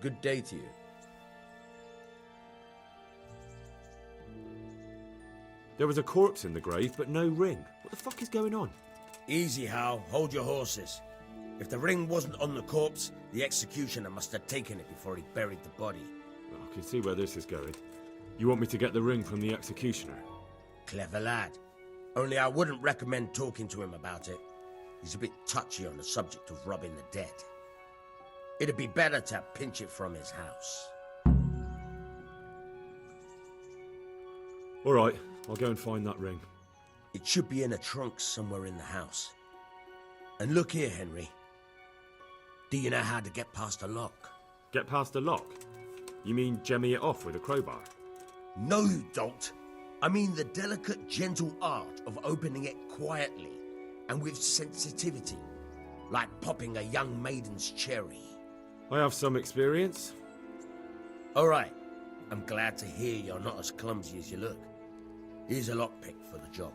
good day to you. There was a corpse in the grave, but no ring. What the fuck is going on? Easy, Hal. Hold your horses. If the ring wasn't on the corpse, the executioner must have taken it before he buried the body. Well, I can see where this is going. You want me to get the ring from the executioner? Clever lad. Only I wouldn't recommend talking to him about it. He's a bit touchy on the subject of robbing the dead. It'd be better to pinch it from his house. All right, I'll go and find that ring. It should be in a trunk somewhere in the house. And look here, Henry. Do you know how to get past a lock? Get past a lock? You mean jemmy it off with a crowbar? No, you don't. I mean the delicate, gentle art of opening it quietly and with sensitivity, like popping a young maiden's cherry. I have some experience. All right. I'm glad to hear you're not as clumsy as you look. Here's a lockpick for the job.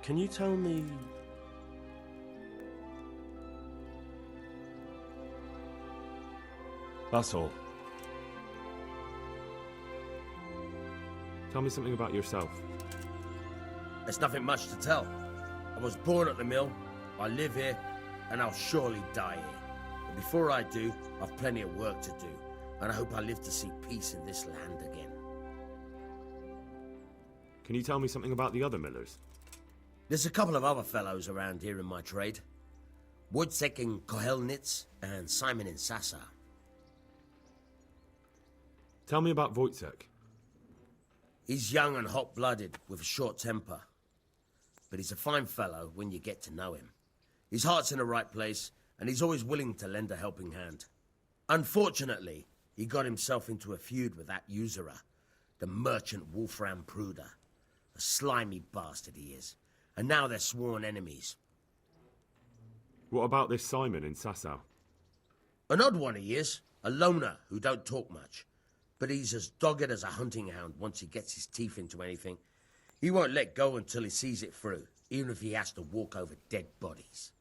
Can you tell me... That's all. Tell me something about yourself. There's nothing much to tell. I was born at the mill, I live here, and I'll surely die here. But before I do, I've plenty of work to do, and I hope I live to see peace in this land again. Can you tell me something about the other millers? There's a couple of other fellows around here in my trade. Wojciech in Kohelnitz and Simon in Sassa. Tell me about Wojciech. He's young and hot-blooded, with a short temper. But he's a fine fellow when you get to know him. His heart's in the right place, and he's always willing to lend a helping hand. Unfortunately, he got himself into a feud with that usurer, the merchant Wolfram Pruder. A slimy bastard he is. And now they're sworn enemies. What about this Simon in Sasau? An odd one he is. A loner who don't talk much. But he's as dogged as a hunting hound once he gets his teeth into anything. He won't let go until he sees it through, even if he has to walk over dead bodies.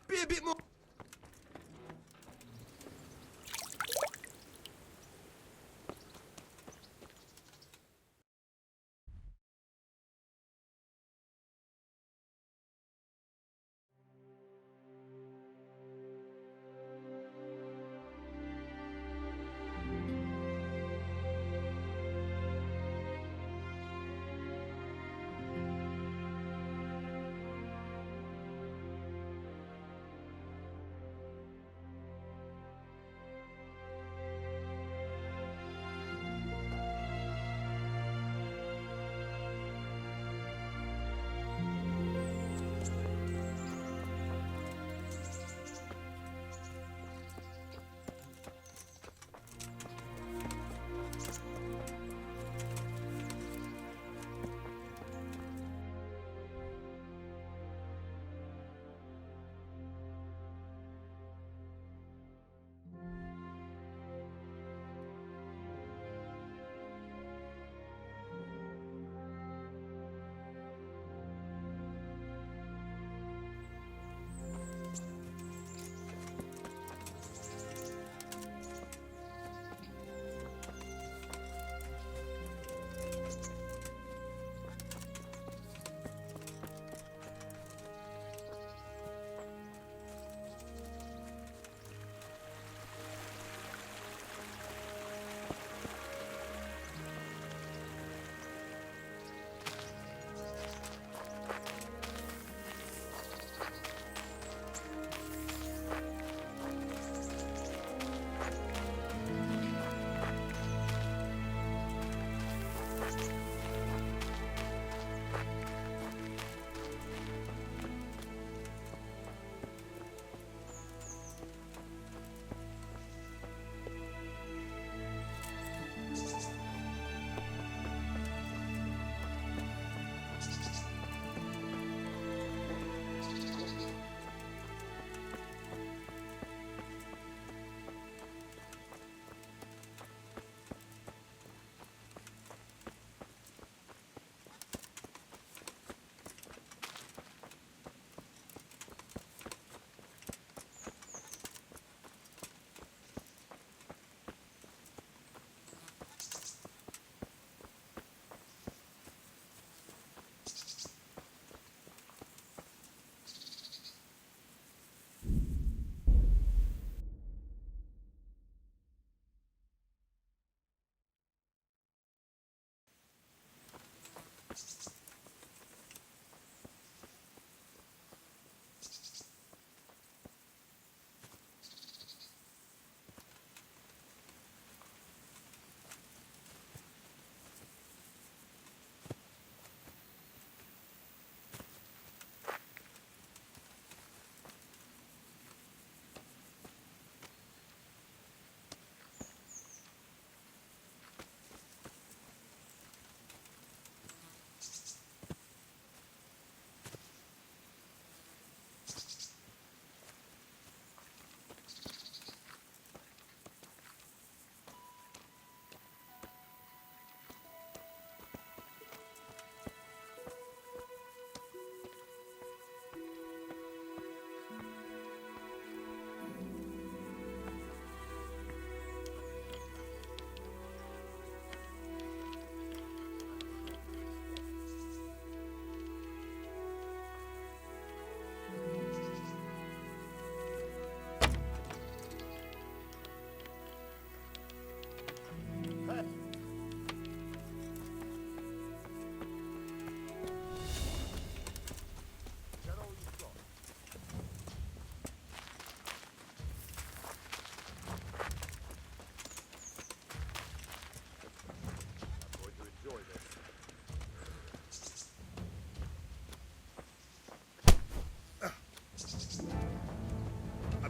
Be a bit more...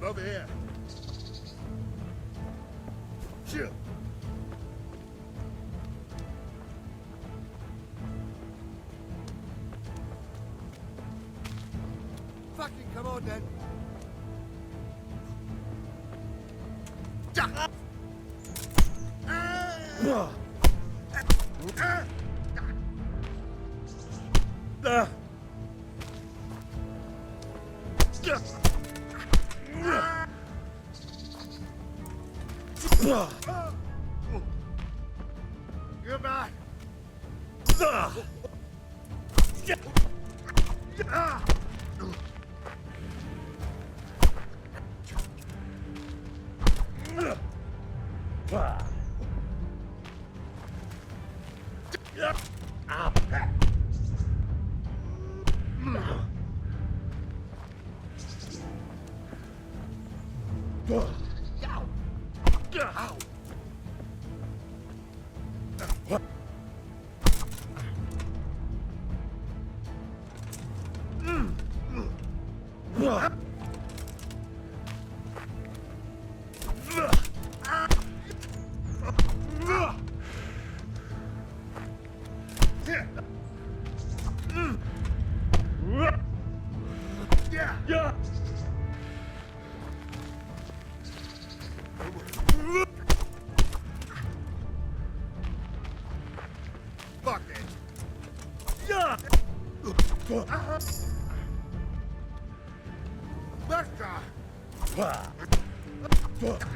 I'm over here. Shoot. Fucking come on then. Goodbye. Fuck it. Let's try. Fuck!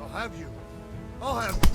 I'll have you. I'll have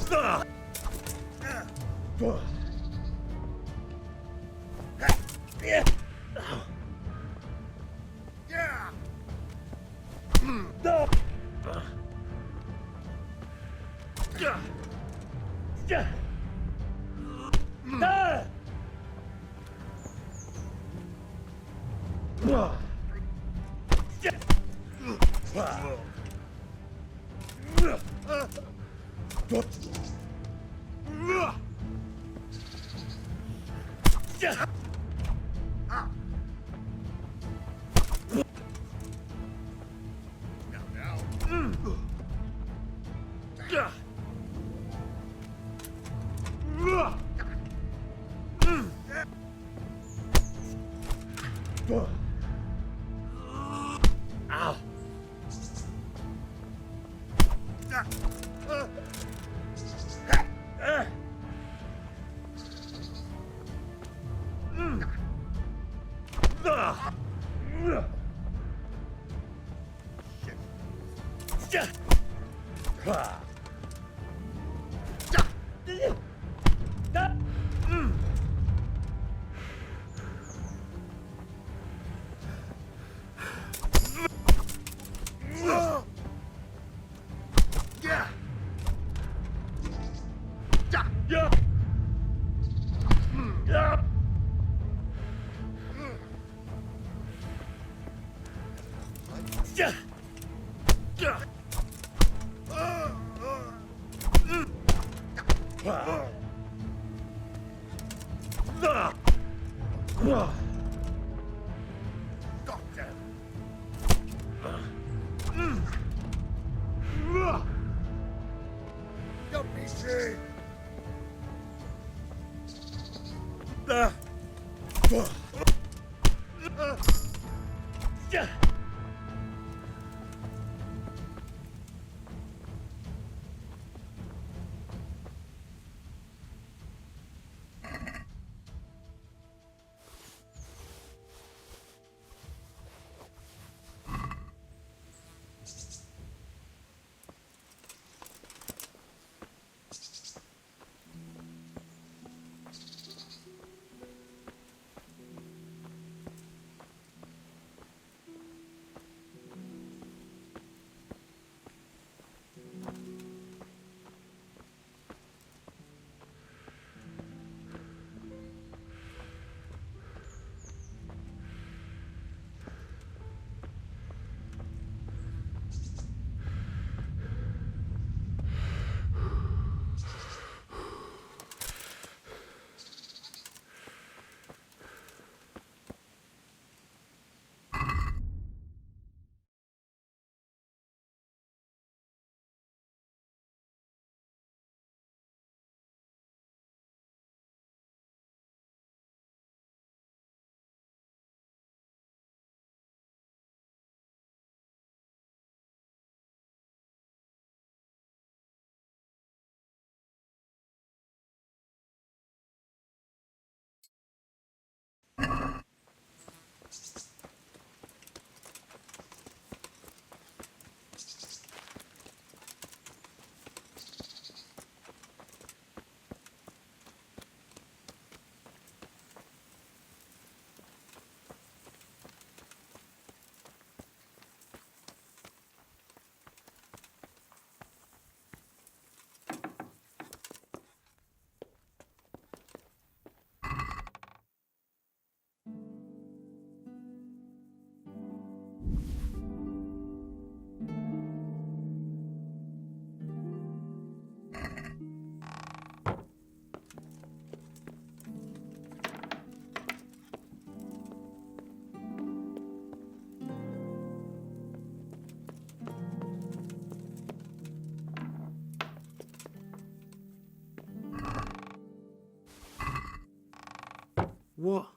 What?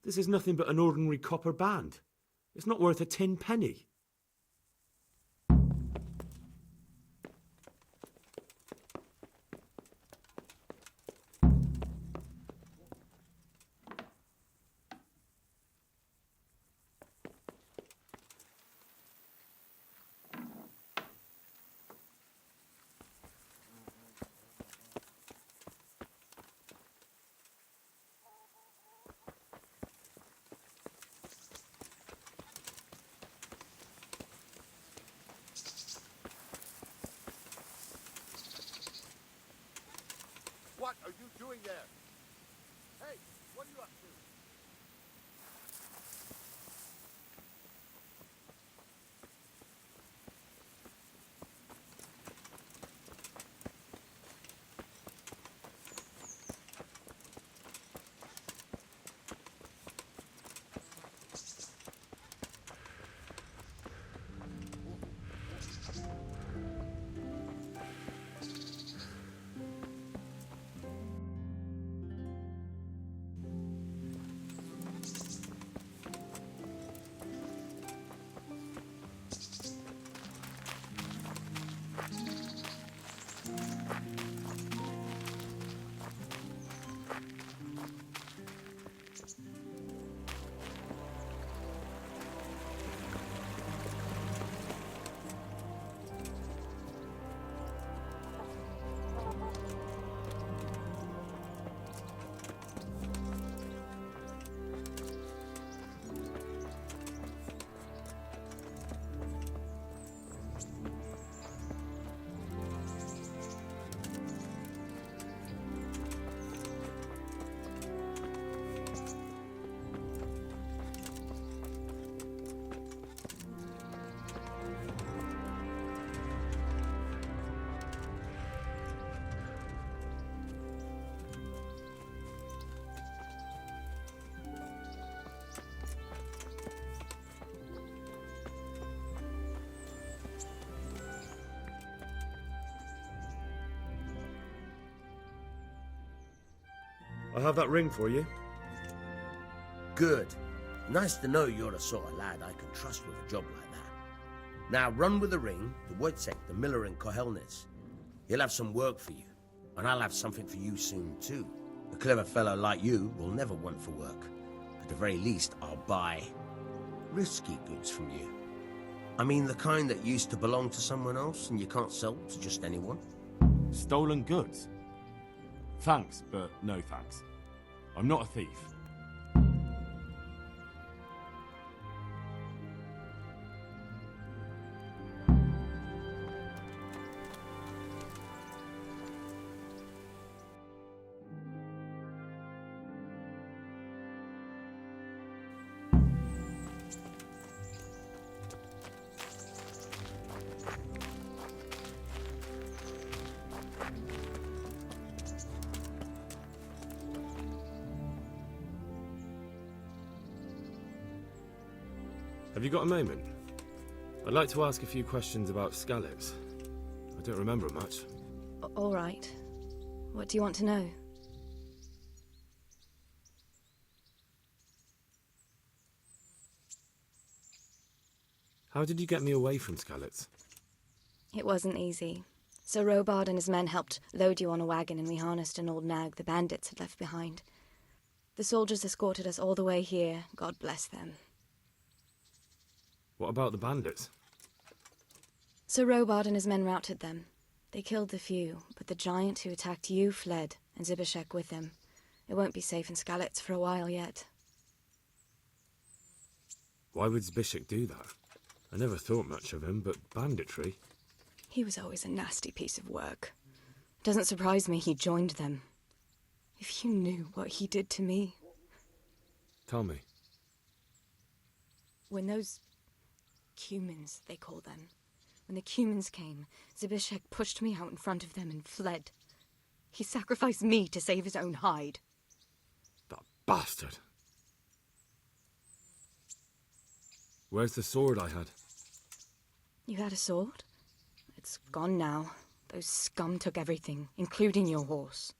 This is nothing but an ordinary copper band. It's not worth a tin penny. What are you doing there? Hey, what are you up to? I have that ring for you. Good. Nice to know you're the sort of lad I can trust with a job like that. Now run with the ring to Wojciech, the miller in Kohelnitz. He'll have some work for you, and I'll have something for you soon too. A clever fellow like you will never want for work. At the very least, I'll buy risky goods from you. I mean the kind that used to belong to someone else and you can't sell to just anyone. Stolen goods? Thanks, but no thanks. I'm not a thief. Have you got a moment? I'd like to ask a few questions about Skalitz. I don't remember much. All right. What do you want to know? How did you get me away from Skalitz? It wasn't easy. Sir Robard and his men helped load you on a wagon and we harnessed an old nag the bandits had left behind. The soldiers escorted us all the way here, God bless them. What about the bandits? Sir Robard and his men routed them. They killed the few, but the giant who attacked you fled, and Zbyszek with him. It won't be safe in Skalitz for a while yet. Why would Zbyszek do that? I never thought much of him, but banditry? He was always a nasty piece of work. It doesn't surprise me he joined them. If you knew what he did to me. Tell me. When those Cumans, they call them. When the Cumans came, Zbyszek pushed me out in front of them and fled. He sacrificed me to save his own hide. That bastard. Where's the sword I had? You had a sword? It's gone now. Those scum took everything, including your horse.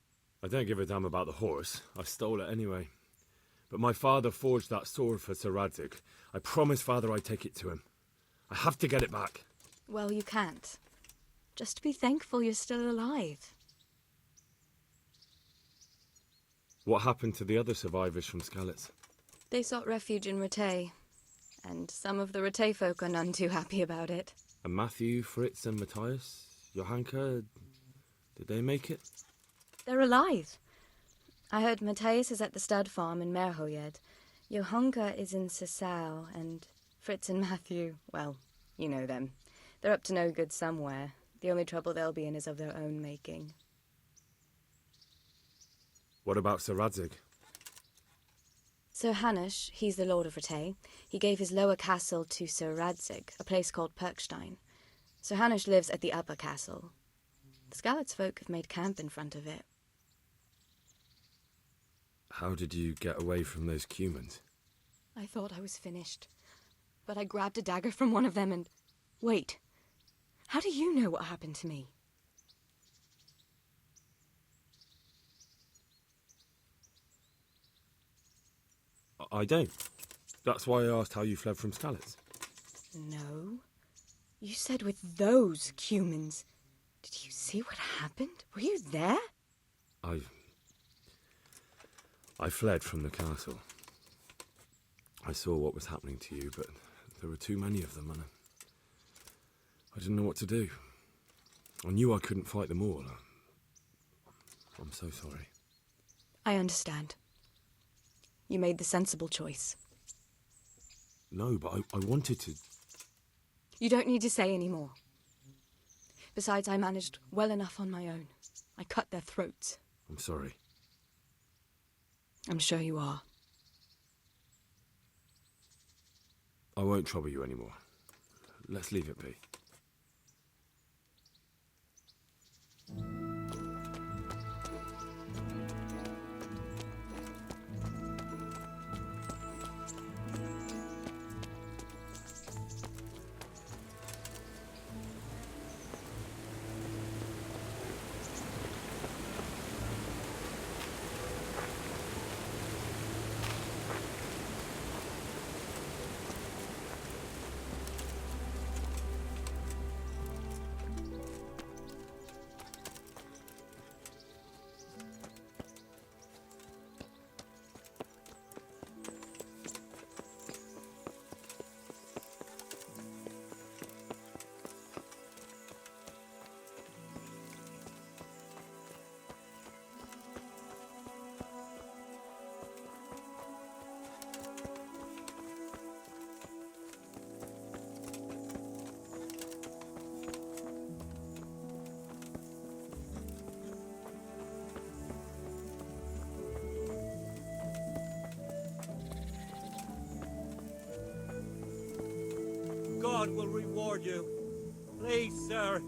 I don't give a damn about the horse. I stole it anyway. But my father forged that sword for Sir Radzig. I promised Father I'd take it to him. I have to get it back. Well, you can't. Just be thankful you're still alive. What happened to the other survivors from Skalitz? They sought refuge in Rattay, and some of the Rattay folk are none too happy about it. And Matthew, Fritz and Matthias? Johanka? Did they make it? They're alive. I heard Matthias is at the stud farm in Merhoyed. Johanka is in Sasau, and Fritz and Matthew, well, you know them. They're up to no good somewhere. The only trouble they'll be in is of their own making. What about Sir Radzig? Sir Hanush, he's the Lord of Rattay. He gave his lower castle to Sir Radzig, a place called Perkstein. Sir Hanush lives at the upper castle. The Skalitz folk have made camp in front of it. How did you get away from those Cumans? I thought I was finished, but I grabbed a dagger from one of them and... Wait, how do you know what happened to me? I don't. That's why I asked how you fled from Skalitz. No. You said with those Cumans. Did you see what happened? Were you there? I fled from the castle. I saw what was happening to you, but there were too many of them, and I didn't know what to do. I knew I couldn't fight them all. I'm so sorry. I understand. You made the sensible choice. No, but I wanted to... You don't need to say any more. Besides, I managed well enough on my own. I cut their throats. I'm sorry. I'm sure you are. I won't trouble you anymore. Let's leave it be. God will reward you. Please, sir.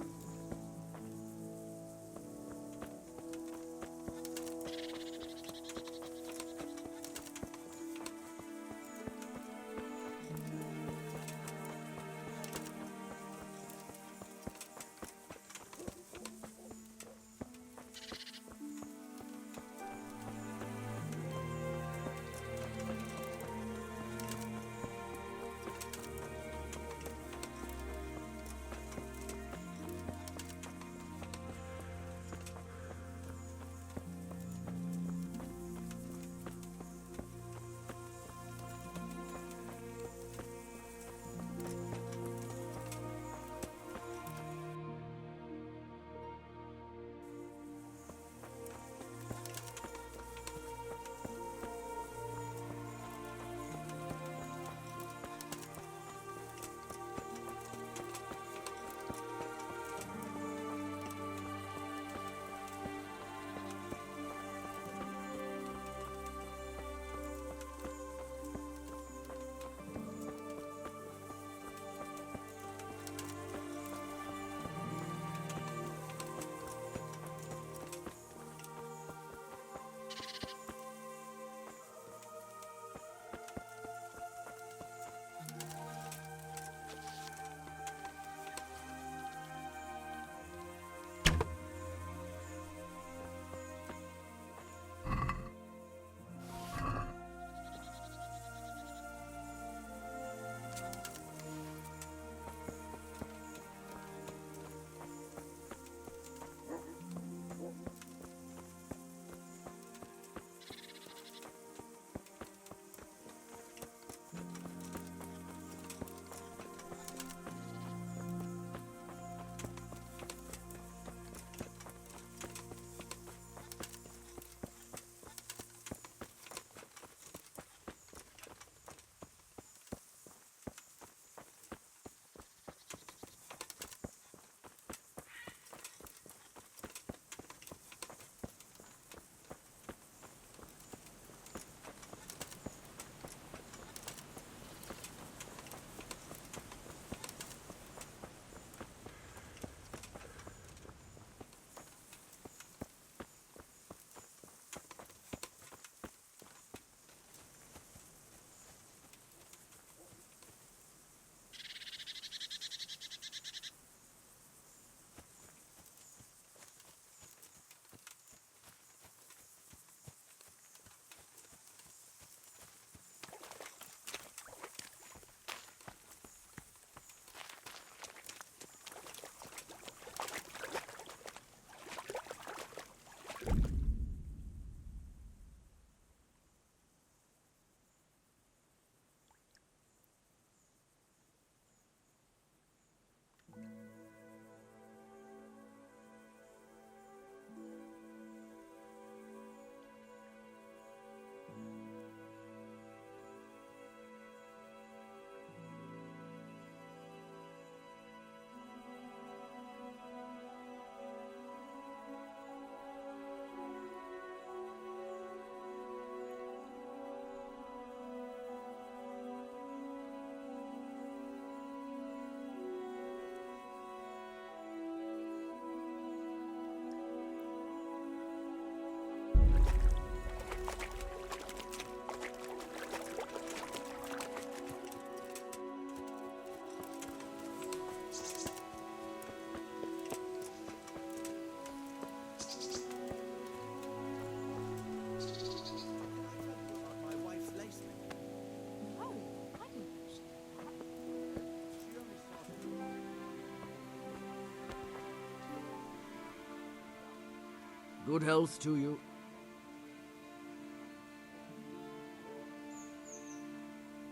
Good health to you.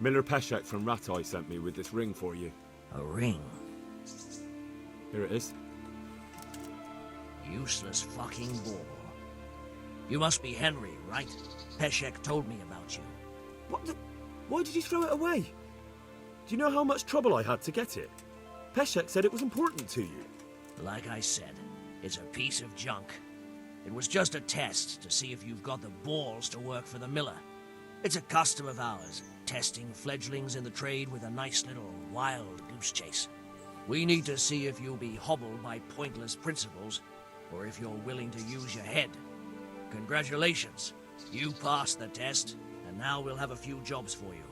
Miller Peshek from Ratai sent me with this ring for you. A ring? Here it is. Useless fucking ball. You must be Henry, right? Peshek told me about you. What the... Why did you throw it away? Do you know how much trouble I had to get it? Peshek said it was important to you. Like I said, it's a piece of junk. It was just a test to see if you've got the balls to work for the miller. It's a custom of ours, testing fledglings in the trade with a nice little wild goose chase. We need to see if you'll be hobbled by pointless principles, or if you're willing to use your head. Congratulations. You passed the test, and now we'll have a few jobs for you.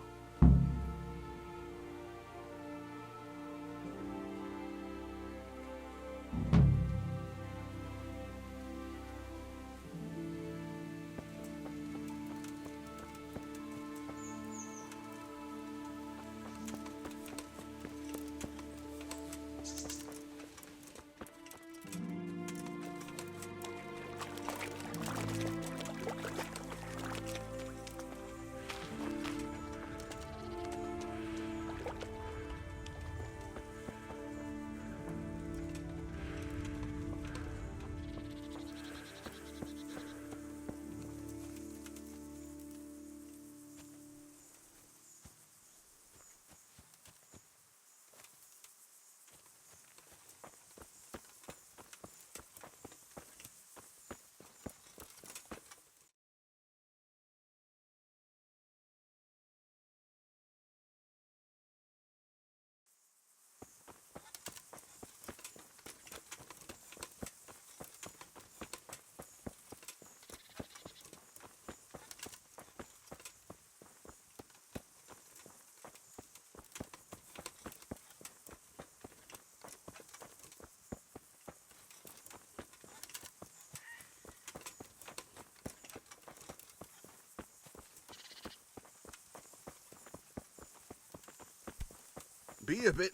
Be a bit...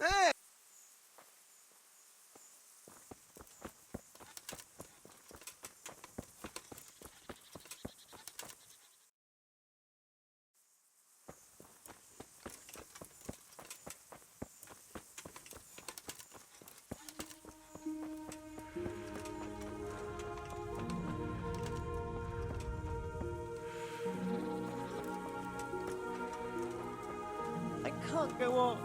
Hey! I can't go on.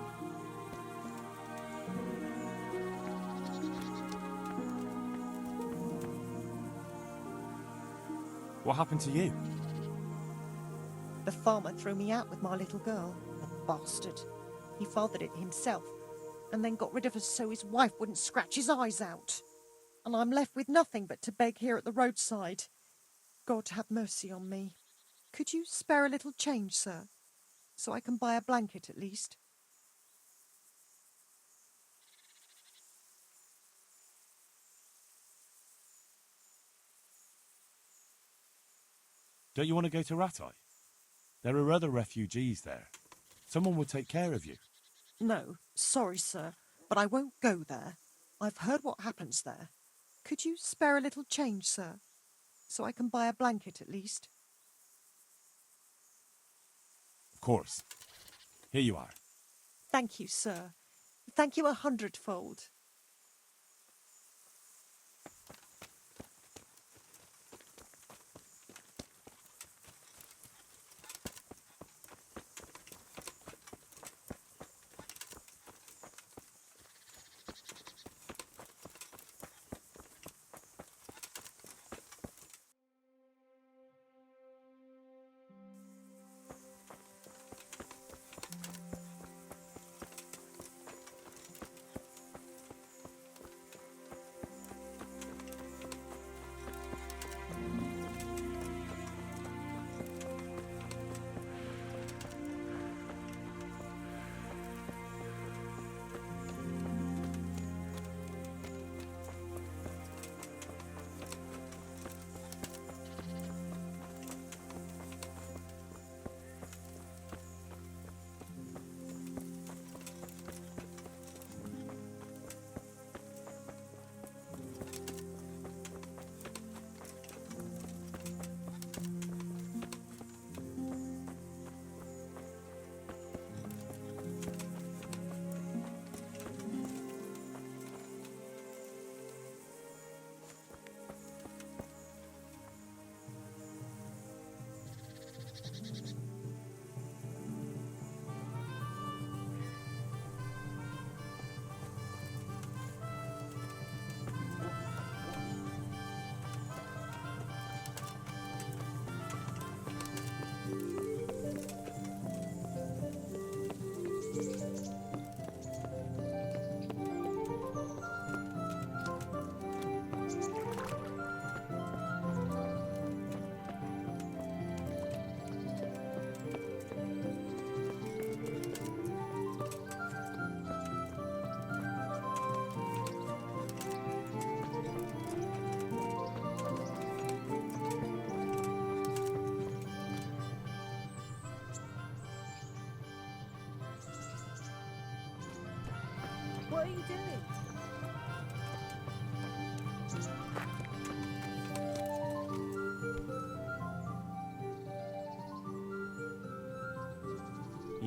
What happened to you? The farmer threw me out with my little girl. The bastard. He fathered it himself, and then got rid of us so his wife wouldn't scratch his eyes out. And I'm left with nothing but to beg here at the roadside. God have mercy on me. Could you spare a little change, sir? So I can buy a blanket at least. Don't you want to go to Ratai? There are other refugees there. Someone will take care of you. No, sorry, sir, but I won't go there. I've heard what happens there. Could you spare a little change, sir? So I can buy a blanket at least. Of course. Here you are. Thank you, sir. Thank you 100-fold.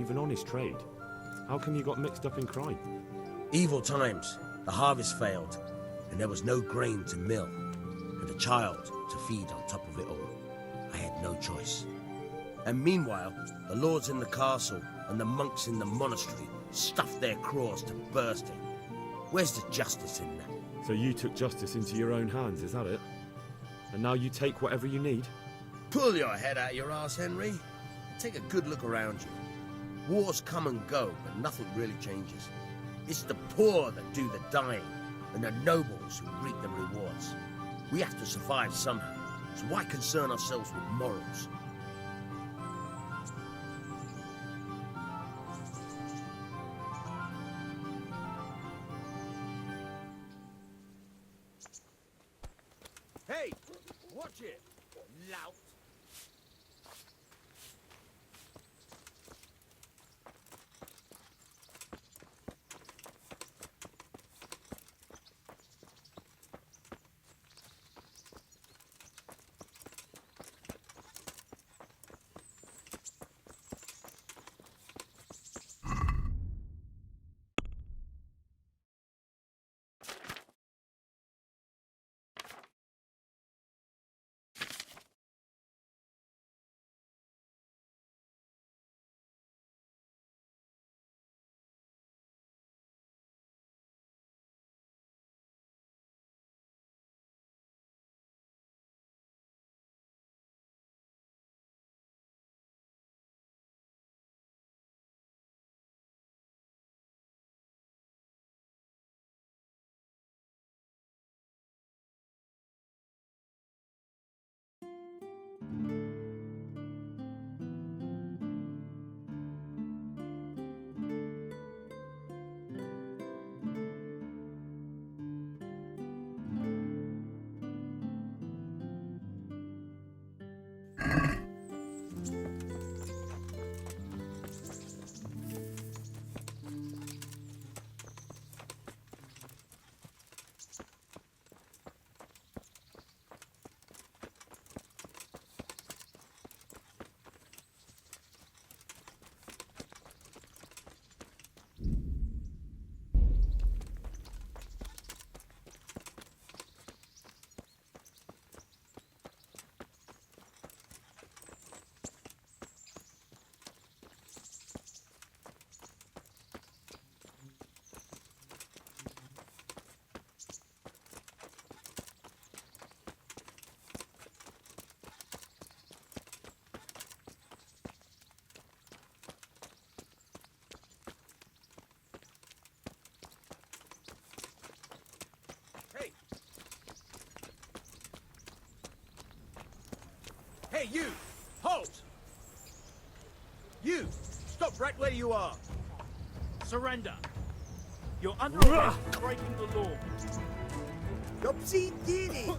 you've an honest trade. How come you got mixed up in crime? Evil times. The harvest failed, and there was no grain to mill, and a child to feed on top of it all. I had no choice. And meanwhile, the lords in the castle and the monks in the monastery stuffed their craws to bursting. Where's the justice in that? So you took justice into your own hands, is that it? And now you take whatever you need? Pull your head out your arse, Henry. Take a good look around you. Wars come and go, but nothing really changes. It's the poor that do the dying, and the nobles who reap the rewards. We have to survive somehow, so why concern ourselves with morals? Hey, watch it, lout. Hey, you! Halt! You! Stop right where you are! Surrender. You're under arrest for breaking the law. Dopsy diddy!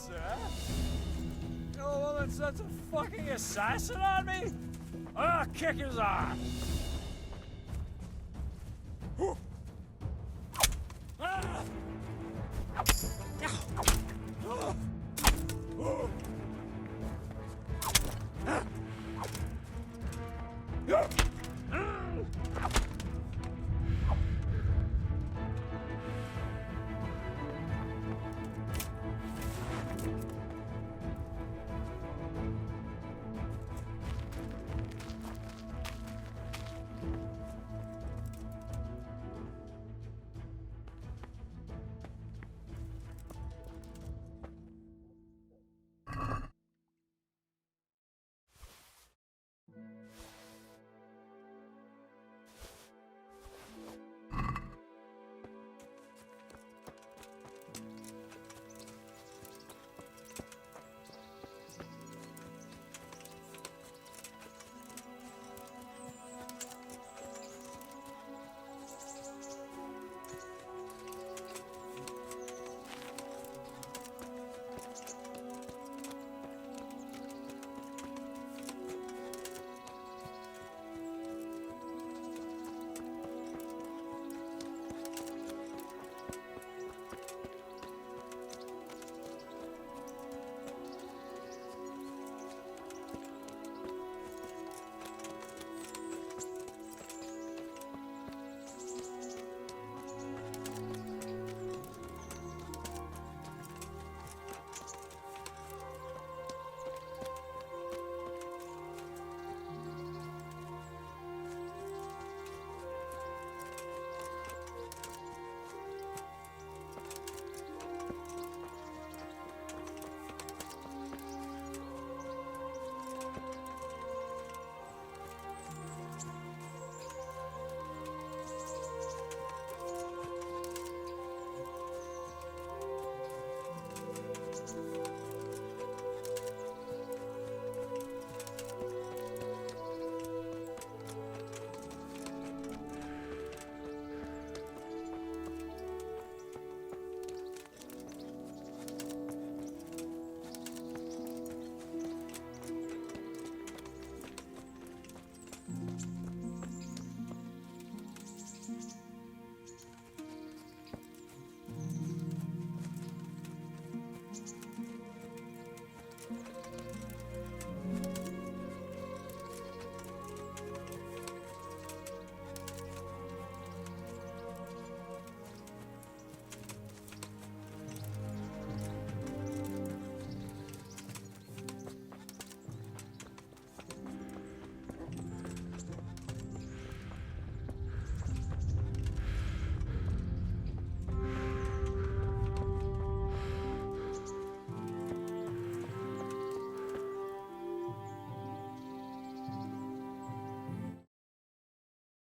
sir? Your woman sent a fucking assassin on me? I'll kick his ass!